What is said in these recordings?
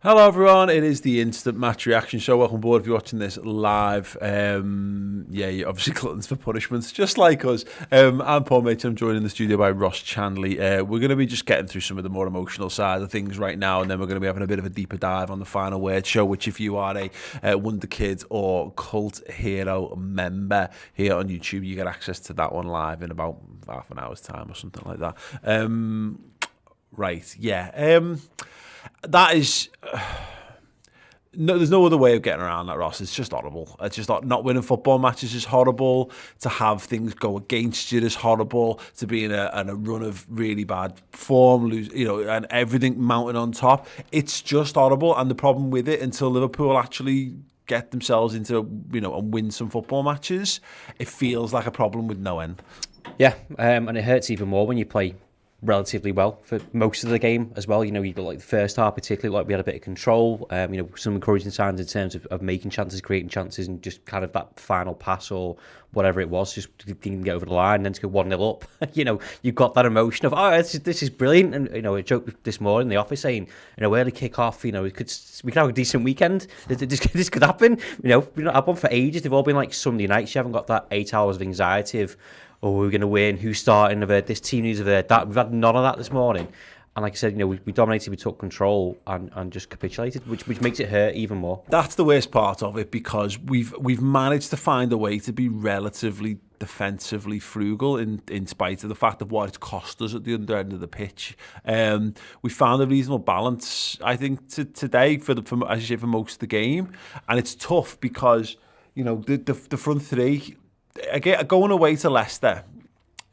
Hello everyone, it is the Instant Match Reaction Show. Welcome aboard if you're watching this live. You're obviously gluttons for punishments, just like us. I'm Paul Mitch, I'm joined in the studio by Ross Chanley. We're going to be just getting through some of the more emotional side of things right now, and then we're going to be having a bit of a deeper dive on the Final Word show, which if you are a Wonder Kid or Cult Hero member here on YouTube, you get access to that one live in about half an hour's time or something like that. That is... No, there's no other way of getting around that, Ross. It's just horrible. It's just not winning football matches is horrible. To have things go against you is horrible. To be in a run of really bad form, lose, and everything mounted on top. It's just horrible. And the problem with it, until Liverpool actually get themselves into, and win some football matches, it feels like a problem with no end. Yeah, and it hurts even more when you play relatively well for most of the game as well. You got like the first half, particularly, like we had a bit of control, some encouraging signs in terms of making chances, creating chances, and just kind of that final pass or whatever it was, just didn't get over the line and then to go 1-0 up. You've got that emotion of, this is brilliant. And, a joke this morning in the office saying, early kick-off, we could have a decent weekend. This could happen. We've not had one for ages. They've all been like Sunday nights. You haven't got that 8 hours of anxiety of, we're going to win, who's starting, this team needs that. We've had none of that this morning. And like I said, we dominated, we took control and just capitulated, which makes it hurt even more. That's the worst part of it, because we've managed to find a way to be relatively defensively frugal in spite of the fact of what it's cost us at the under end of the pitch. We found a reasonable balance, I think, today for as you say, for most of the game. And it's tough because, the front three... Again, going away to Leicester,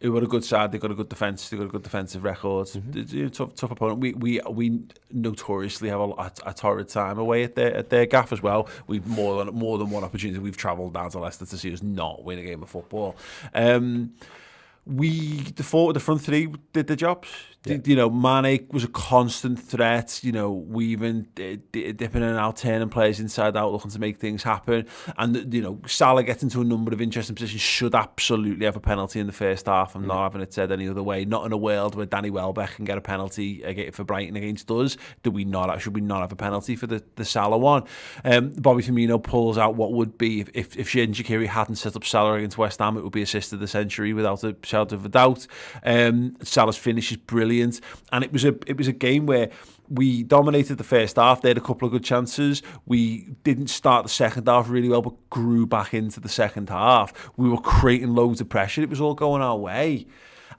who are a good side, they've got a good defence, they've got a good defensive record. Mm-hmm. Tough opponent. We notoriously have a torrid time away at their gaff as well. We've more than one opportunity. We've travelled down to Leicester to see us not win a game of football. The front three did the jobs. Yeah. Mane was a constant threat. Weaving, dipping in and out, turning players inside out, looking to make things happen. And Salah gets into a number of interesting positions. Should absolutely have a penalty in the first half. I'm not having it said any other way. Not in a world where Danny Welbeck can get a penalty for Brighton against us. Should we not have a penalty for the Salah one? Bobby Firmino pulls out what would be, if Shinji Kiri hadn't set up Salah against West Ham, it would be assist of the century without a shadow of a doubt. Salah's finish is brilliant. And it was a game where we dominated the first half. They had a couple of good chances. We didn't start the second half really well, but grew back into the second half. We were creating loads of pressure. It was all going our way.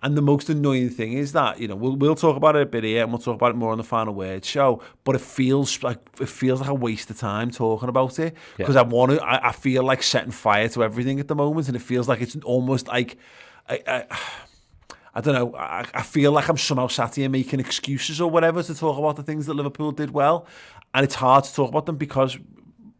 And the most annoying thing is that, we'll talk about it a bit here, and we'll talk about it more on the Final Word show, but it feels like a waste of time talking about it, because I feel like setting fire to everything at the moment, and it feels like it's almost like... I don't know, I feel like I'm somehow sat here making excuses or whatever to talk about the things that Liverpool did well. And it's hard to talk about them because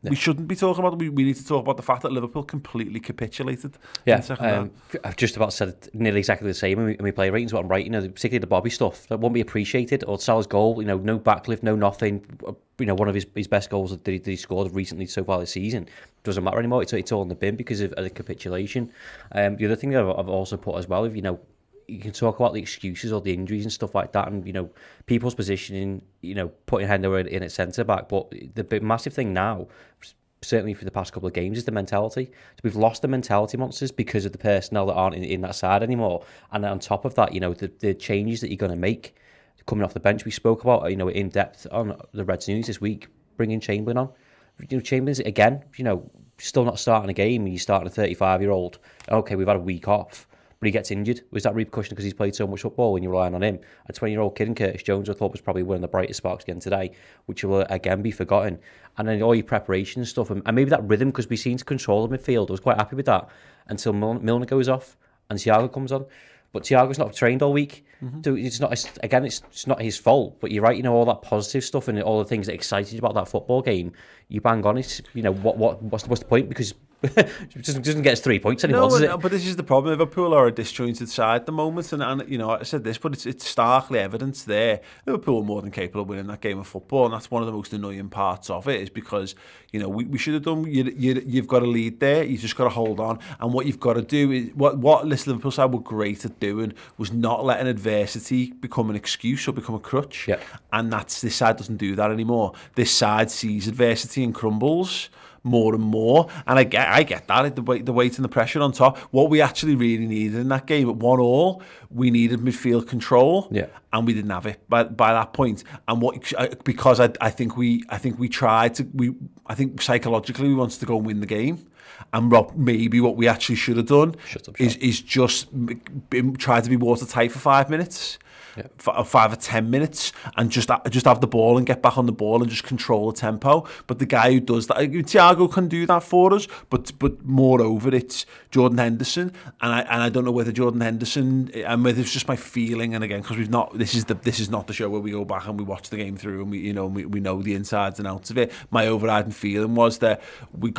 we shouldn't be talking about them. We need to talk about the fact that Liverpool completely capitulated. Yeah, I've just about said nearly exactly the same when we play ratings, what I'm right, particularly the Bobby stuff. That won't be appreciated. Or Salah's goal, no backlift, no nothing. One of his best goals that he scored recently so far this season doesn't matter anymore. It's all in the bin because of the capitulation. The other thing that I've also put as well, if you can talk about the excuses or the injuries and stuff like that, and people's positioning, putting Hendo in at centre back. But the massive thing now, certainly for the past couple of games, is the mentality. So we've lost the mentality monsters because of the personnel that aren't in that side anymore. And on top of that, the changes that you're going to make coming off the bench. We spoke about in depth on the Reds News this week, bringing Chamberlain on. Chamberlain's again, still not starting a game. And you're starting a 35-year-old. Okay, we've had a week off, but he gets injured. Was that repercussion because he's played so much football and you're relying on him? A 20-year-old kid in Curtis Jones, I thought, was probably one of the brightest sparks again today, which will again be forgotten. And then all your preparation and stuff, and maybe that rhythm, because we seem to control the midfield. I was quite happy with that until Milner goes off and Thiago comes on. But Thiago's not trained all week. Mm-hmm. So it's not his fault. But you're right, all that positive stuff and all the things that excited you about that football game, you bang on. It's what's the point? Because doesn't get us 3 points anymore, does it? No, but this is the problem. Liverpool are a disjointed side at the moment, and you know, I said this, but it's starkly evident there. Liverpool are more than capable of winning that game of football, and that's one of the most annoying parts of it, is because, you know, we should have done. You've got to lead there. You just got to hold on, and what you've got to do is what this Liverpool side were great at doing was not letting adversity become an excuse or become a crutch. Yeah. And this side doesn't do that anymore. This side sees adversity and crumbles more and more, and I get that, the weight and the pressure on top. What we actually really needed in that game at 1-1, we needed midfield control, and we didn't have it by that point. And because I think we tried to, I think psychologically we wanted to go and win the game. And maybe what we actually should have done is just try to be watertight for 5 minutes. For 5 or 10 minutes, and just have the ball and get back on the ball and just control the tempo. But the guy who does that, Thiago can do that for us, but moreover, it's Jordan Henderson, and I don't know whether Jordan Henderson, and whether it's just my feeling, and again, because we've not, this is not the show where we go back and we watch the game through and we know the insides and outs of it. My overriding feeling was that we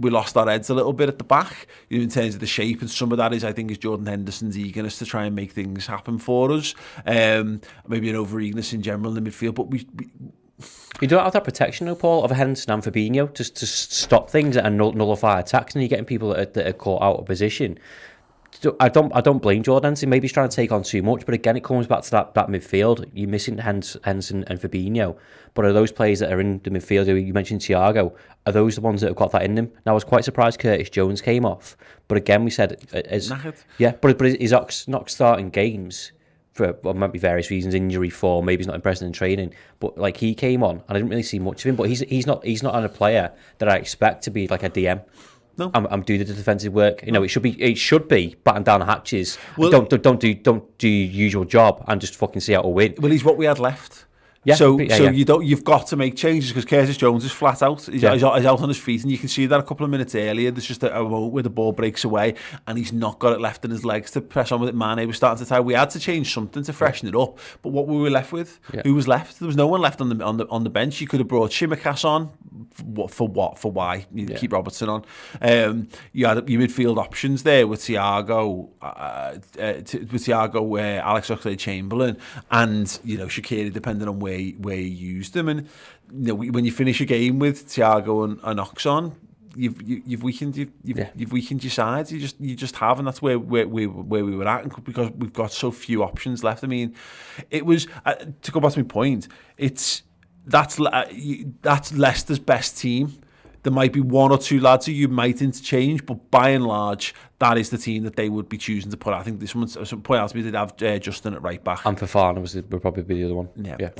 lost our heads a little bit at the back, in terms of the shape, and some of that is, I think, is Jordan Henderson's eagerness to try and make things happen for us. Maybe an over-eagerness in general in the midfield, but you don't have that protection, though, Paul, of Henderson and Fabinho to stop things and nullify attacks, and you're getting people that are caught out of position. I don't blame Jordan Henderson. Maybe he's trying to take on too much, but again, it comes back to that midfield. You're missing Henderson and Fabinho, but are those players that are in the midfield? You mentioned Thiago. Are those the ones that have got that in them? Now, I was quite surprised Curtis Jones came off, but again, we said but is Ox not starting games for might be various reasons, injury, form, maybe he's not impressing in training, but like, he came on and I didn't really see much of him, but he's not on a player that I expect to be like a DM. No, I'm doing the defensive work. You know, it should be batten down the hatches. Well, don't do your usual job and just fucking see how to win. Well, he's what we had left. Yeah, you've got to make changes, because Curtis Jones is flat out. He's out on his feet, and you can see that a couple of minutes earlier. There's just a moment where the ball breaks away, and he's not got it left in his legs to press on with it. Mane was starting to tie. We had to change something to freshen it up. But what were we left with? Who was left? There was no one left on the bench. You could have brought Shimikas on. For why? You keep Robertson on. You had your midfield options there with Thiago, Alex Oxlade-Chamberlain, and Shaqiri, depending on where you used them. And when you finish a game with Thiago and Ox on, you've weakened your sides. You just have, and that's where we were at, because we've got so few options left. I mean, it was to go back to my point. That's Leicester's best team. There might be one or two lads who you might interchange, but by and large, that is the team that they would be choosing to put out. I think someone point out to me they'd have Justin at right back, and Fofana would probably be the other one. Yeah.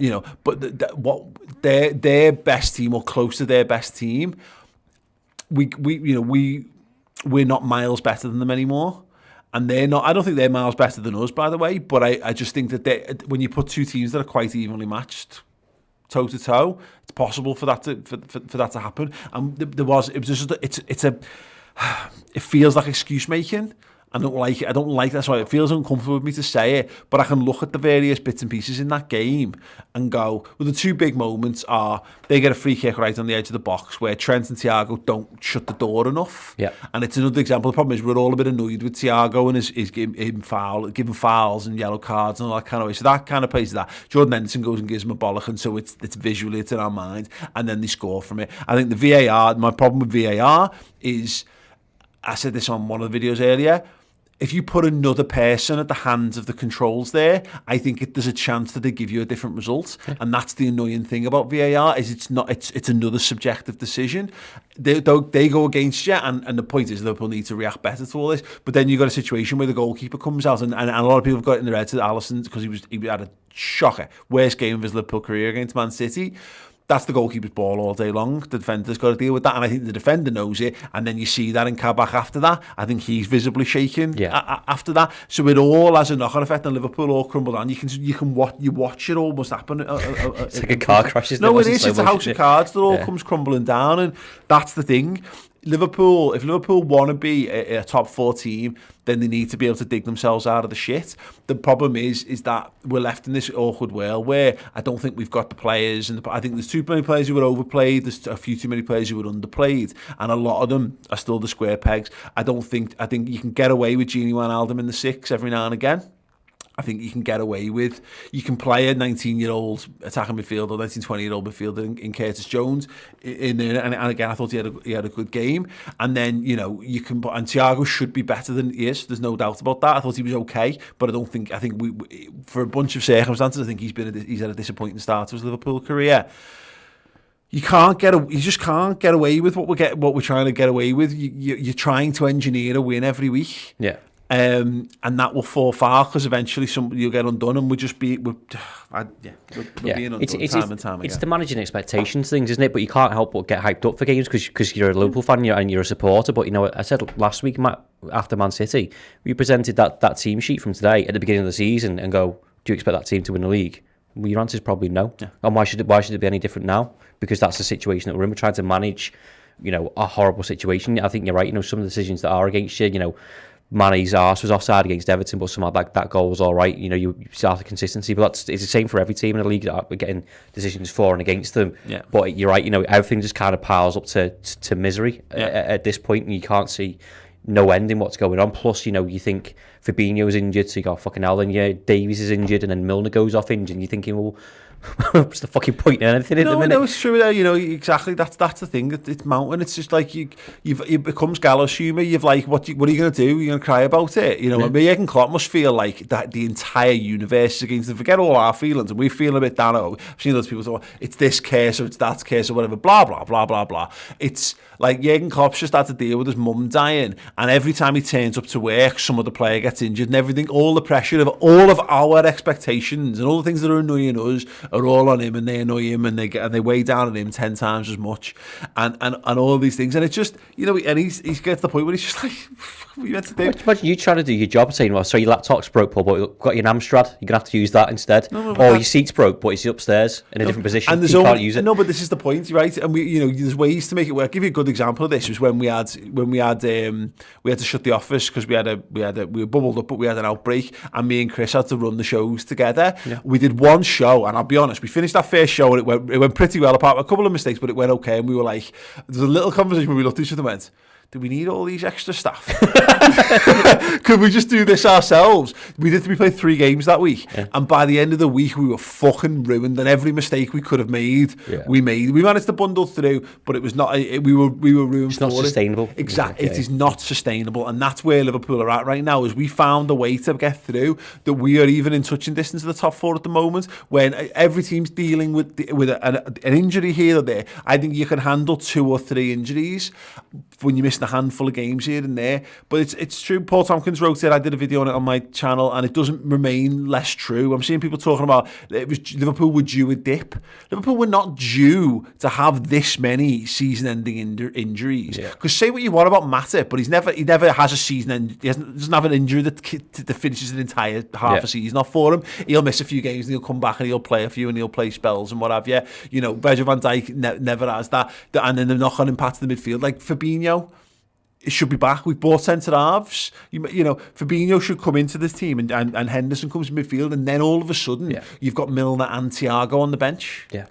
But what their best team, or close to their best team, we're not miles better than them anymore. And they're not. I don't think they're miles better than us, by the way. But I just think that when you put two teams that are quite evenly matched, toe to toe, it's possible for that to happen. And it feels like excuse making. I don't like it. That's why it feels uncomfortable with me to say it. But I can look at the various bits and pieces in that game and go, well, the two big moments are they get a free kick right on the edge of the box where Trent and Thiago don't shut the door enough. Yeah. And it's another example. The problem is we're all a bit annoyed with Thiago and his giving fouls and yellow cards and all that kind of way. So that kind of plays that. Jordan Henderson goes and gives him a bollock, and so it's visually, it's in our mind, and then they score from it. I think the VAR, my problem with VAR is, I said this on one of the videos earlier, if you put another person at the hands of the controls there, I think there's a chance that they give you a different result. Yeah. And that's the annoying thing about VAR, is it's another subjective decision. They go against you, and the point is Liverpool need to react better to all this. But then you've got a situation where the goalkeeper comes out, and a lot of people have got it in their heads that Alisson, because he had a shocker, worst game of his Liverpool career against Man City. That's the goalkeeper's ball all day long. The defender's got to deal with that, and I think the defender knows it. And then you see that in Kabak after that. I think he's visibly shaking after that. So it all has a knock-on effect, and Liverpool all crumbled on. You watch it almost happen. It's like a car crash, isn't it? No, it is. It's a house of cards that all comes crumbling down, and that's the thing. Liverpool, if Liverpool want to be a top 4 team, then they need to be able to dig themselves out of the shit. The problem is that we're left in this awkward world where I don't think we've got the players, and I think there's too many players who are overplayed, there's a few too many players who are underplayed, and a lot of them are still the square pegs. I think you can get away with Gini Wijnaldum in the 6 every now and again. I think you can get away with, you can play a 19-year-old attacking midfielder, 20-year-old midfielder in Curtis Jones in there, and again I thought he had a good game, and then you can, and Thiago should be better than he is. There's no doubt about that. I thought he was okay, but I think we for a bunch of circumstances, I think he's had a disappointing start to his Liverpool career. You just can't get away with what we're trying to get away with. You're trying to engineer a win every week. Yeah. And that will fall far because eventually you'll get undone, and we're being undone time and time again. It's the managing expectations things, isn't it? But you can't help but get hyped up for games because you're a Liverpool fan and you're a supporter. But I said last week after Man City, we presented that team sheet from today at the beginning of the season and go, do you expect that team to win the league? Well, your answer is probably no. Yeah. And why should it be any different now? Because that's the situation that we're in. We're trying to manage, a horrible situation. I think you're right. Some of the decisions that are against you, Mane's arse was offside against Everton, but somehow that goal was all right. You start the consistency, but it's the same for every team in the league that we're getting decisions for and against them. Yeah. But you're right. Everything just kind of piles up to misery at this point, and you can't see no end in what's going on. Plus, you think Fabinho's injured, so you got fucking hell. Then Davies is injured, and then Milner goes off injured, and you're thinking, well, what's the fucking point in anything at the minute? No, it's true. Exactly. That's the thing. It's mountain. It's just like it becomes gallows humour. You've like, what are you going to do? You're going to cry about it. Jurgen Klopp must feel like that the entire universe is against them. Forget all our feelings, and we feel a bit down. I've seen those people say, it's this case or it's that case or whatever. Blah blah blah blah blah. It's like Jurgen Klopp's just had to deal with his mum dying, and every time he turns up to work, some other player gets injured, and everything. All the pressure of all of our expectations and all the things that are annoying us are all on him, and they annoy him, and they weigh down on him 10 times as much, and all of these things, and it's just and he gets to the point where he's just like, what are you meant to do? Imagine you trying to do your job saying, well, so your laptop's broke, Paul, but you've got your Amstrad, you're gonna have to use that instead, or your seat's broke, but it's upstairs in a different position, and you can't use it. No, but this is the point, right? And we, there's ways to make it work. I'll give you a good example of this. Was when we had to shut the office because we were bubbled up, but we had an outbreak, and me and Chris had to run the shows together. Yeah. We did one show, and I'll be honest, we finished that first show and it went pretty well, apart from a couple of mistakes, but it went okay, and we were like, there's a little conversation where we looked at each other and went, do we need all these extra staff? Could we just do this ourselves? We played 3 games that week, and by the end of the week we were fucking ruined, and every mistake we could have made, we made. We managed to bundle through, but it was not. We were ruined. It's not sustainable. Exactly, it is not sustainable, and that's where Liverpool are at right now. Is we found a way to get through that we are even in touching distance of the top 4 at the moment. When every team's dealing with an injury here or there, I think you can handle 2 or 3 injuries when you miss a handful of games here and there. But it's true. Paul Tompkins wrote it. I did a video on it on my channel, and it doesn't remain less true. I'm seeing people talking about Liverpool were due a dip. Liverpool were not due to have this many season-ending injuries. Because say what you want about Matip, but he never has a season-end. He doesn't have an injury that finishes an entire half a season off for him. He'll miss a few games and he'll come back and he'll play a few and he'll play spells and what have you. Virgil van Dijk never has that. And then the knock-on impact of the midfield, like Fabinho. It should be back. We've bought centre halves. Fabinho should come into this team, and Henderson comes in midfield, and then all of a sudden you've got Milner and Thiago on the bench. Yeah,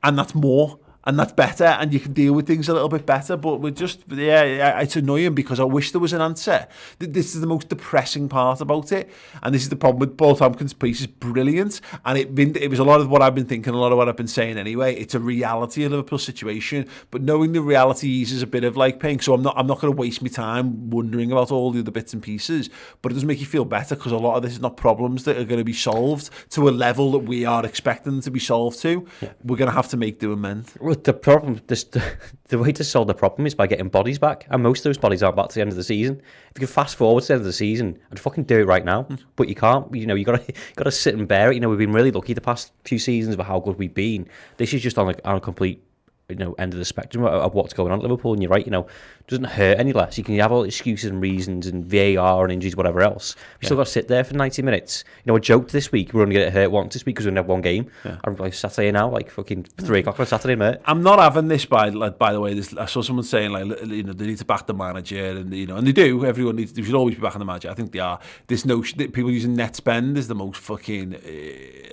and that's more. And that's better, and you can deal with things a little bit better. But we're just, it's annoying because I wish there was an answer. This is the most depressing part about it, and this is the problem with Paul Tompkins' piece. Is brilliant, and it was a lot of what I've been thinking, a lot of what I've been saying anyway. It's a reality of Liverpool's situation, but knowing the reality eases a bit of like pain. So I'm not going to waste my time wondering about all the other bits and pieces. But it does make you feel better because a lot of this is not problems that are going to be solved to a level that we are expecting them to be solved to. Yeah. We're going to have to make do and mend. The problem, the way to solve the problem is by getting bodies back, and most of those bodies aren't back to the end of the season. If you can fast forward to the end of the season, I'd fucking do it right now, but you can't. You got to sit and bear it. We've been really lucky the past few seasons about how good we've been. This is just on a complete end of the spectrum of what's going on at Liverpool. And you're right, it doesn't hurt any less. You can have all excuses and reasons and VAR and injuries, whatever else. You still got to sit there for 90 minutes. I joked this week we're only going to get hurt once this week because we only have one game. I'm like Saturday now, like fucking 3 o'clock on Saturday, mate. I'm not having this by the way. I saw someone saying they need to back the manager, and and they do. Everyone needs. They should always be backing the manager. I think they are. This notion that people using net spend is the most fucking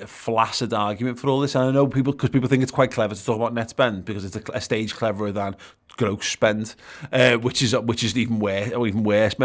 flaccid argument for all this. And I know people think it's quite clever to talk about net spend because it's a stage cleverer than gross spend, which is even worse.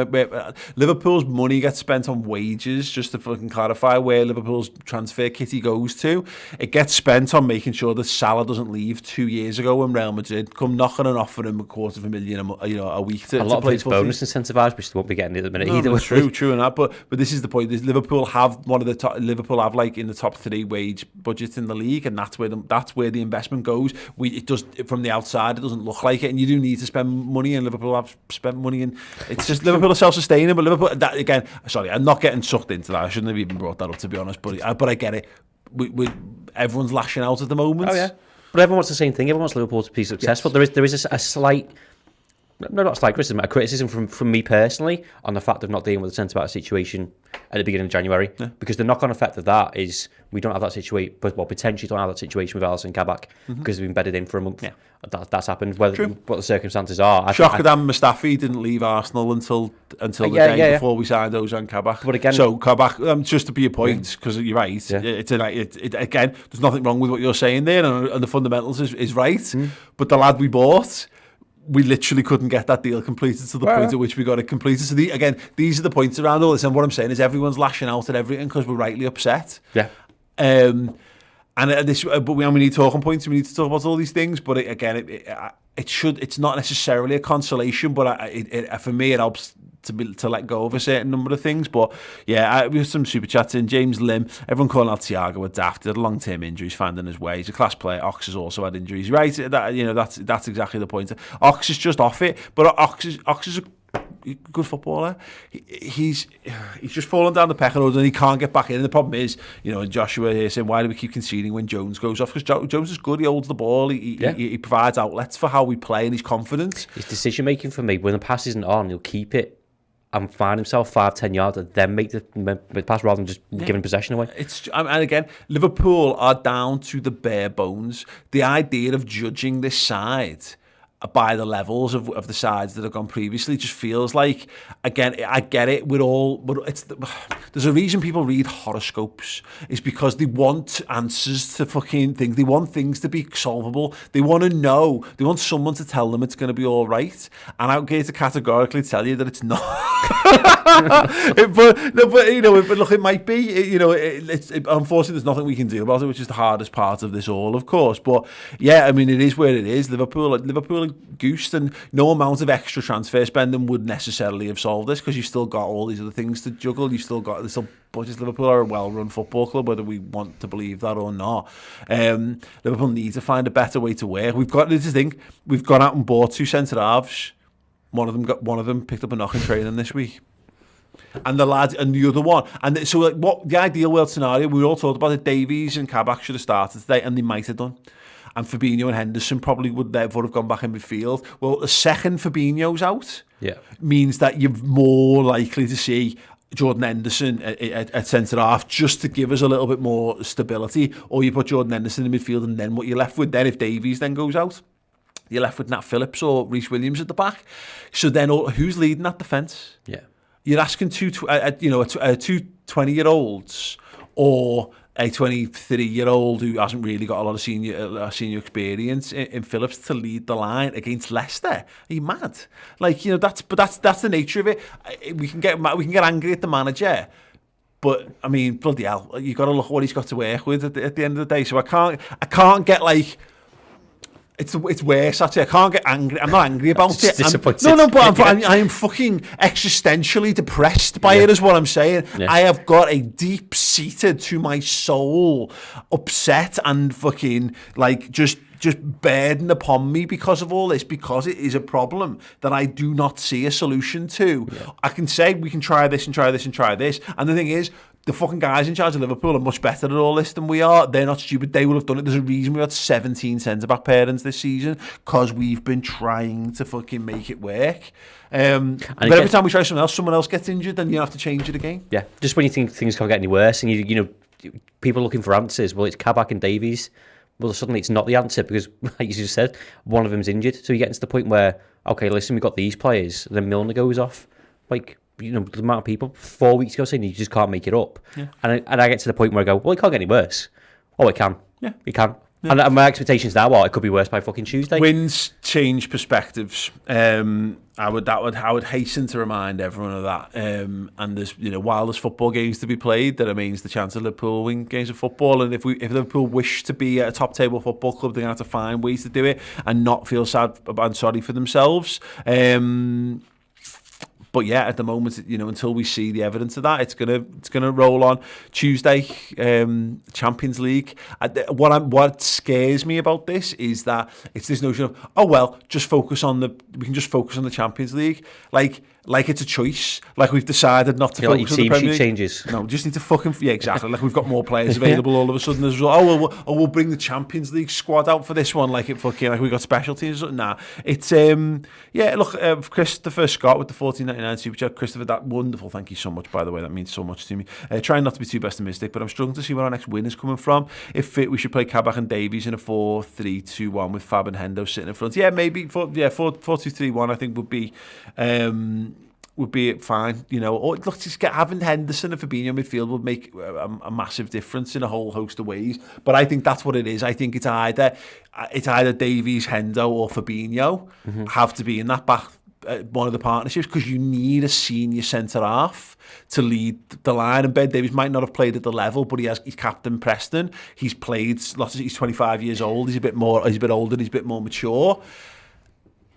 Liverpool's money gets spent on wages. Just to fucking clarify, where Liverpool's transfer kitty goes to, it gets spent on making sure that Salah doesn't leave 2 years ago when Real Madrid come knocking and offering him $250,000 a week to lot play of it's bonus incentivised, which they won't be getting at the minute either. No, true and that. But this is the point: is Liverpool have one of the top. Liverpool have in the top 3 wage budgets in the league, and that's where the investment goes. It does from the outside, it doesn't look like it, and you do need to spend money, and Liverpool have spent money, and it's just Liverpool are self-sustaining. But Liverpool, that again, sorry, I'm not getting sucked into that. I shouldn't have even brought that up, to be honest. But I get it. Everyone's lashing out at the moment. Oh yeah, but everyone wants the same thing. Everyone wants Liverpool to be successful. Yes. There is a slight. No, not a slight criticism, a criticism from me personally on the fact of not dealing with the centre-back situation at the beginning of January. Yeah. Because the knock-on effect of that is we don't have that situation, but potentially don't have that situation with Alisson Kabak because we've been bedded in for a month. Yeah. That's happened. What the circumstances are. Shocked that Mustafi didn't leave Arsenal until the day before we signed Ozan Kabak. But again, so Kabak, just to be a point, because you're right. Yeah. Again, there's nothing wrong with what you're saying there, and the fundamentals is right. But the lad we bought, we literally couldn't get that deal completed to the point at which we got it completed. So these are the points around all this, and what I'm saying is everyone's lashing out at everything because we're rightly upset. Yeah. But we need talking points. We need to talk about all these things. But it's not necessarily a consolation. But for me, it helps to let go of a certain number of things. But yeah, we have some super chats in. James Lim, everyone calling out Thiago a daft. He had long-term injuries, finding his way. He's a class player. Ox has also had injuries, right? That's exactly the point. Ox is just off it, but Ox is a good footballer. He's just fallen down the pecking order and he can't get back in. And the problem is, and Joshua here saying, why do we keep conceding when Jones goes off? Because Jones is good. He holds the ball. He provides outlets for how we play, and he's confident. His decision making for me, when the pass isn't on, he'll keep it and find himself 5-10 yards and then make the pass rather than just giving possession away. And again, Liverpool are down to the bare bones. The idea of judging this side by the levels of the sides that have gone previously just feels like, again, I get it, there's a reason people read horoscopes. It's because they want answers to fucking things. They want things to be solvable. They want to know. They want someone to tell them it's going to be all right. And I'm going to categorically tell you that it's not. but look, it might be. Unfortunately, there's nothing we can do about it, which is the hardest part of this all, of course. But yeah, I mean, it is where it is. Liverpool are goosed, and no amount of extra transfer spending would necessarily have solved this, because you've still got all these other things to juggle. You've still got budgets. Liverpool are a well-run football club, whether we want to believe that or not. Liverpool need to find a better way to work. We've got out and bought 2 centre halves. One of them picked up a knock in training this week. And the lad and the other one. And so what the ideal world scenario, we all talked about it, Davies and Kabak should have started today, and they might have done. And Fabinho and Henderson probably would therefore have gone back in midfield. Well, the second Fabinho's out means that you're more likely to see Jordan Henderson at centre-half, just to give us a little bit more stability. Or you put Jordan Henderson in midfield, and then what you're left with then, if Davies then goes out, you're left with Nat Phillips or Reece Williams at the back. So then who's leading that defence? Yeah. You're asking two 20-year-olds or a 23-year-old who hasn't really got a lot of senior experience in Phillips to lead the line against Leicester. Are you mad? That's the nature of it. We can get angry at the manager, but I mean, bloody hell, you've got to look at what he's got to work with at the end of the day. So I can't get like. It's worse, actually. I can't get angry. I'm not angry about it. Disappointed. But I am fucking existentially depressed by it, is what I'm saying. Yeah. I have got a deep-seated to my soul upset and fucking, just just burden upon me because of all this, because it is a problem that I do not see a solution to. Yeah. I can say we can try this and try this and try this, and the thing is, the fucking guys in charge of Liverpool are much better at all this than we are. They're not stupid. They will have done it. There's a reason we had 17 centre-back pairings this season, because we've been trying to fucking make it work. But every time we try something else, someone else gets injured, and you have to change it again. Yeah, just when you think things can't get any worse, and you know, people looking for answers. Well, it's Kabak and Davies. Well, suddenly it's not the answer because, like you just said, one of them's injured. So you get to the point where, okay, listen, we've got these players, and then Milner goes off. Like, you know, the amount of people 4 weeks ago saying you just can't make it up. Yeah. And I get to the point where I go, well, it can't get any worse. Oh, it can. Yeah, it can. Yeah. And my expectations now are it could be worse by fucking Tuesday. Wins change perspectives. I would hasten to remind everyone of that. And there's, you know, while there's football games to be played, there remains the chance of Liverpool win games of football. And if Liverpool wish to be a top table football club, they're gonna have to find ways to do it and not feel sad and sorry for themselves. But yeah, at the moment, you know, until we see the evidence of that, it's gonna roll on. Tuesday, Champions League. What scares me about this is that it's this notion of, oh well, we can just focus on the Champions League, like it's a choice, like we've decided not to focus on the Premier League. Changes. No, we just need to fucking exactly. Like we've got more players available all of a sudden as well. We'll bring the Champions League squad out for this one, like we got special teams. Nah, it's look, Christopher Scott with the $14.99 super chat. Christopher, that wonderful. Thank you so much, by the way. That means so much to me. Trying not to be too pessimistic, but I'm struggling to see where our next win is coming from. If fit, we should play Kabak and Davies in a 4-3-2-1 with Fab and Hendo sitting in front. Yeah, maybe 4-2-3-1. I think would be fine, you know. Or look, just having Henderson and Fabinho midfield would make a massive difference in a whole host of ways. But I think that's what it is. I think it's either Davies, Hendo, or Fabinho have to be in that back one of the partnerships, because you need a senior centre half to lead the line. And Ben Davies might not have played at the level, but he's captain Preston. He's played lots. He's 25 years old. He's a bit older. He's a bit more mature.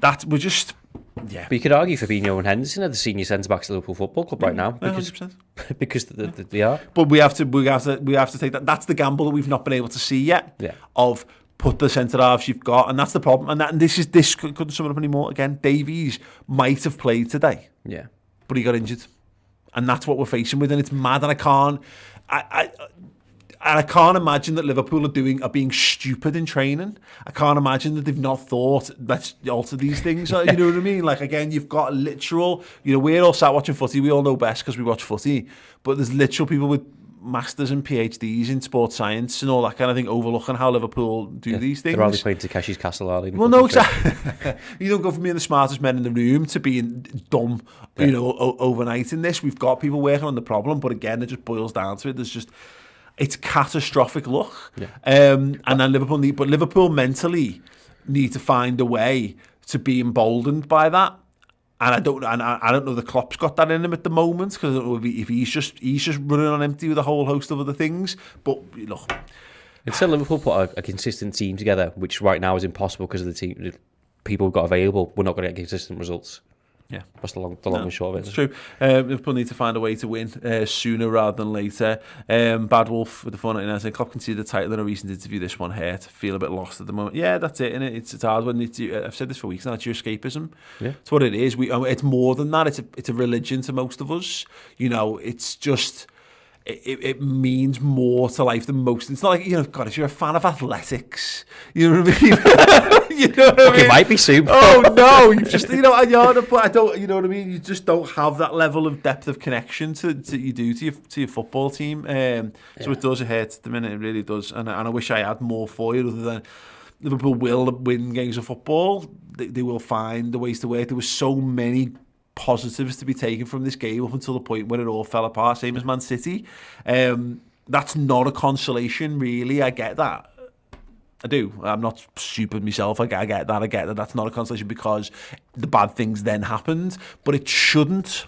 Yeah. But you could argue Fabinho and Henderson are the senior centre-backs of Liverpool Football Club right now. Because 100%. Because they are. But we have to take that. That's the gamble that we've not been able to see yet. Yeah. Of put the centre-halves you've got, and that's the problem. And this couldn't sum it up anymore. Again, Davies might have played today. Yeah. But he got injured. And that's what we're facing with, and it's mad, and I can't imagine that Liverpool are being stupid in training. I can't imagine that they've not thought, let's alter these things. You know what I mean? Like, again, you've got literal, you know, we're all sat watching footy. We all know best because we watch footy. But there's literal people with masters and PhDs in sports science and all that kind of thing overlooking how Liverpool do these things. They're always playing Takeshi's Castle, are they? Well, no, exactly. You don't go from being the smartest men in the room to being dumb, you know, overnight in this. We've got people working on the problem, but again, it just boils down to it. It's catastrophic luck. Yeah. And then Liverpool mentally need to find a way to be emboldened by that. And I don't know the Klopp's got that in him at the moment, because I don't know if he's just running on empty with a whole host of other things. But look, until Liverpool put a consistent team together, which right now is impossible because of the people we've got available, we're not going to get consistent results. Yeah, that's the long and short of it. It's true. Liverpool need to find a way to win sooner rather than later. Bad Wolf with the 4.99 saying Klopp conceded the title in a recent interview. This one hurt. Feel a bit lost at the moment. Yeah, that's it. And it's hard when I've said this for weeks now. It's your escapism. Yeah, it's what it is. It's more than that. It's a religion to most of us. You know, it's just. It means more to life than most. It's not like, you know, God, if you're a fan of athletics, you know what I mean? You know what I mean? It might be soon. Oh no, you just, you know, I don't, you know what I mean? You just don't have that level of depth of connection to your football team. So it does hurt at the minute. It really does. And I wish I had more for you, other than Liverpool will win games of football. They will find the ways to work. There were so many positives to be taken from this game up until the point when it all fell apart, same as Man City. That's not a consolation, really. I get that. I do. I'm not stupid myself. I get that. That's not a consolation because the bad things then happened. But it shouldn't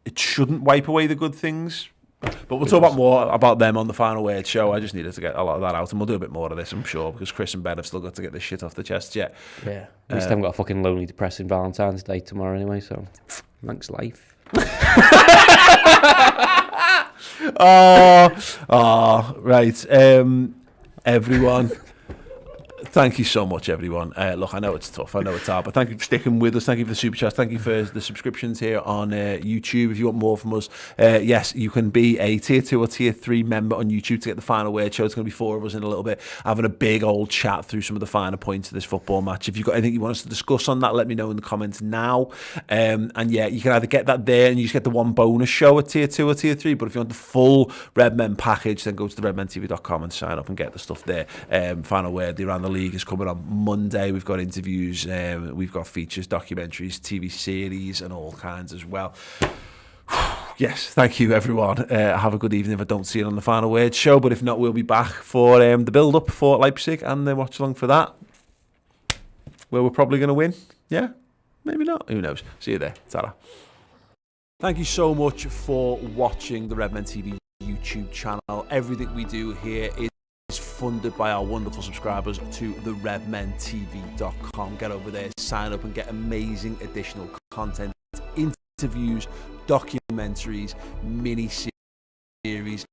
wipe away the good things. But we'll talk more about them on the Final Word show. I just needed to get a lot of that out, and we'll do a bit more of this, I'm sure, because Chris and Ben have still got to get this shit off the chest yet. Yeah. At least I haven't got a fucking lonely, depressing Valentine's Day tomorrow anyway, so thanks, life. Right. Everyone, Thank you so much, everyone. Look, I know it's tough. I know it's hard, but thank you for sticking with us. Thank you for the super chats. Thank you for the subscriptions here on YouTube. If you want more from us, yes, you can be a tier 2 or tier 3 member on YouTube to get the final word show. It's going to be 4 of us in a little bit, having a big old chat through some of the finer points of this football match. If you've got anything you want us to discuss on that, let me know in the comments now. And yeah, you can either get that there and you just get the one bonus show at tier 2 or tier 3. But if you want the full Redmen package, then go to the redmentv.com and sign up and get the stuff there. Final word, the Around the League is coming on Monday. We've got interviews, we've got features, documentaries, TV series, and all kinds as well. Yes, thank you, everyone. Have a good evening if I don't see it on the Final Word show. But if not, we'll be back for the build-up for Leipzig and the watch-along for that, where we're probably going to win. Yeah, maybe not. Who knows? See you there. Ta-ra. Thank you so much for watching the Redmen TV YouTube channel. Everything we do here is funded by our wonderful subscribers to the redmentv.com. Get over there, sign up and get amazing additional content, interviews, documentaries, mini series,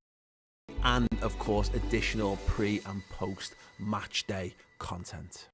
and of course additional pre and post match day content.